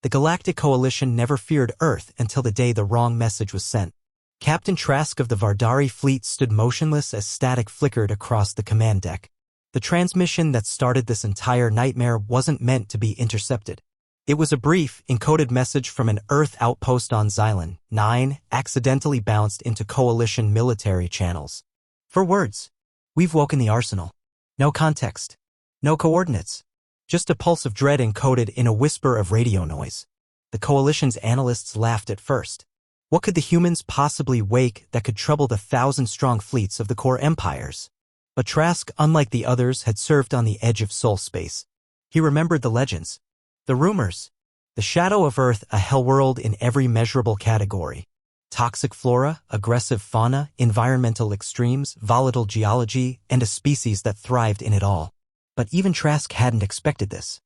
The Galactic Coalition never feared Earth until the day the wrong message was sent. Captain Trask of the Vardari fleet stood motionless as static flickered across the command deck. The transmission that started this entire nightmare wasn't meant to be intercepted. It was a brief, encoded message from an Earth outpost on Xylon 9, accidentally bounced into Coalition military channels. 4 words. We've woken the arsenal. No context. No coordinates. Just a pulse of dread encoded in a whisper of radio noise. The Coalition's analysts laughed at first. What could the humans possibly wake that could trouble the 1,000-strong fleets of the core empires? But Trask, unlike the others, had served on the edge of soul space. He remembered the legends. The rumors. The shadow of Earth, a hellworld in every measurable category. Toxic flora, aggressive fauna, environmental extremes, volatile geology, and a species that thrived in it all. But even Trask hadn't expected this.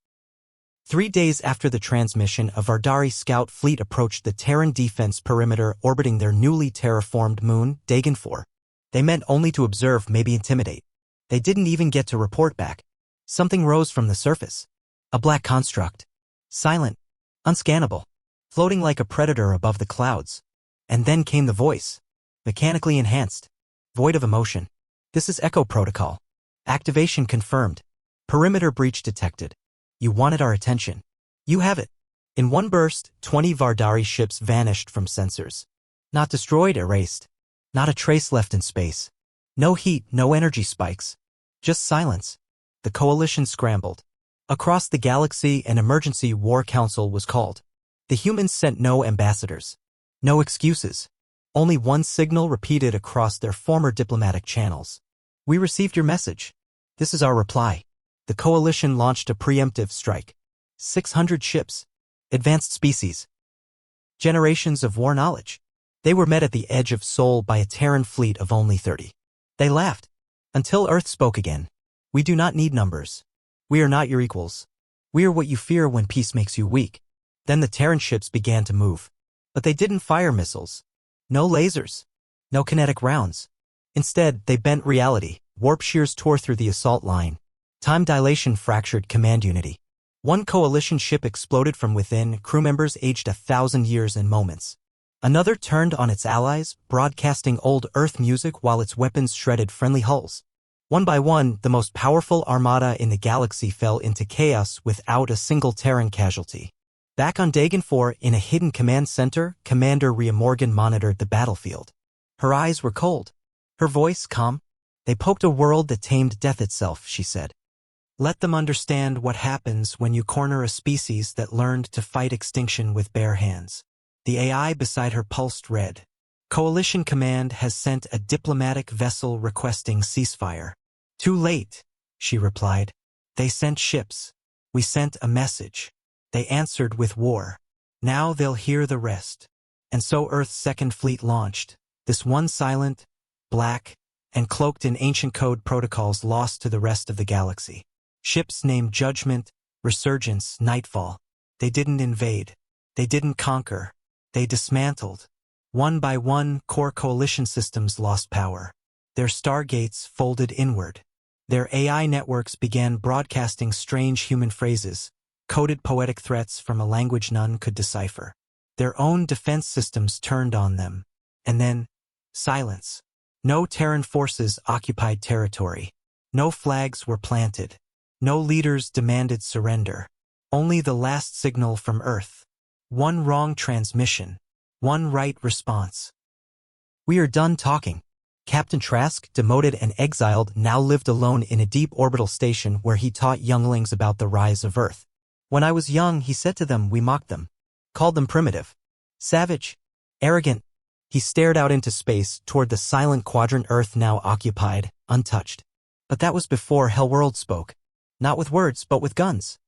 3 days after the transmission, a Vardari scout fleet approached the Terran defense perimeter orbiting their newly terraformed moon, Dagon 4. They meant only to observe, maybe intimidate. They didn't even get to report back. Something rose from the surface. A black construct. Silent. Unscannable. Floating like a predator above the clouds. And then came the voice. Mechanically enhanced. Void of emotion. This is Echo Protocol. Activation confirmed. Perimeter breach detected. You wanted our attention. You have it. In one burst, 20 Vardari ships vanished from sensors. Not destroyed, erased. Not a trace left in space. No heat, no energy spikes. Just silence. The Coalition scrambled. Across the galaxy, an emergency war council was called. The humans sent no ambassadors. No excuses. Only one signal repeated across their former diplomatic channels. We received your message. This is our reply. The Coalition launched a preemptive strike. 600 ships. Advanced species. Generations of war knowledge. They were met at the edge of Sol by a Terran fleet of only 30. They laughed. Until Earth spoke again. We do not need numbers. We are not your equals. We are what you fear when peace makes you weak. Then the Terran ships began to move. But they didn't fire missiles. No lasers. No kinetic rounds. Instead, they bent reality. Warp shears tore through the assault line. Time dilation fractured command unity. One Coalition ship exploded from within, crew members aged 1,000 years in moments. Another turned on its allies, broadcasting old Earth music while its weapons shredded friendly hulls. One by one, the most powerful armada in the galaxy fell into chaos without a single Terran casualty. Back on Dagon 4, in a hidden command center, Commander Rhea Morgan monitored the battlefield. Her eyes were cold. Her voice calm. They poked a world that tamed death itself, she said. Let them understand what happens when you corner a species that learned to fight extinction with bare hands. The AI beside her pulsed red. Coalition Command has sent a diplomatic vessel requesting ceasefire. Too late, she replied. They sent ships. We sent a message. They answered with war. Now they'll hear the rest. And so Earth's second fleet launched. This one silent, black, and cloaked in ancient code protocols lost to the rest of the galaxy. Ships named Judgment, Resurgence, Nightfall. They didn't invade. They didn't conquer. They dismantled. One by one, core coalition systems lost power. Their stargates folded inward. Their AI networks began broadcasting strange human phrases, coded poetic threats from a language none could decipher. Their own defense systems turned on them. And then, silence. No Terran forces occupied territory. No flags were planted. No leaders demanded surrender. Only the last signal from Earth. One wrong transmission. One right response. We are done talking. Captain Trask, demoted and exiled, now lived alone in a deep orbital station where he taught younglings about the rise of Earth. When I was young, he said to them, we mocked them. Called them primitive. Savage. Arrogant. He stared out into space toward the silent quadrant Earth now occupied, untouched. But that was before Hellworld spoke. Not with words, but with guns.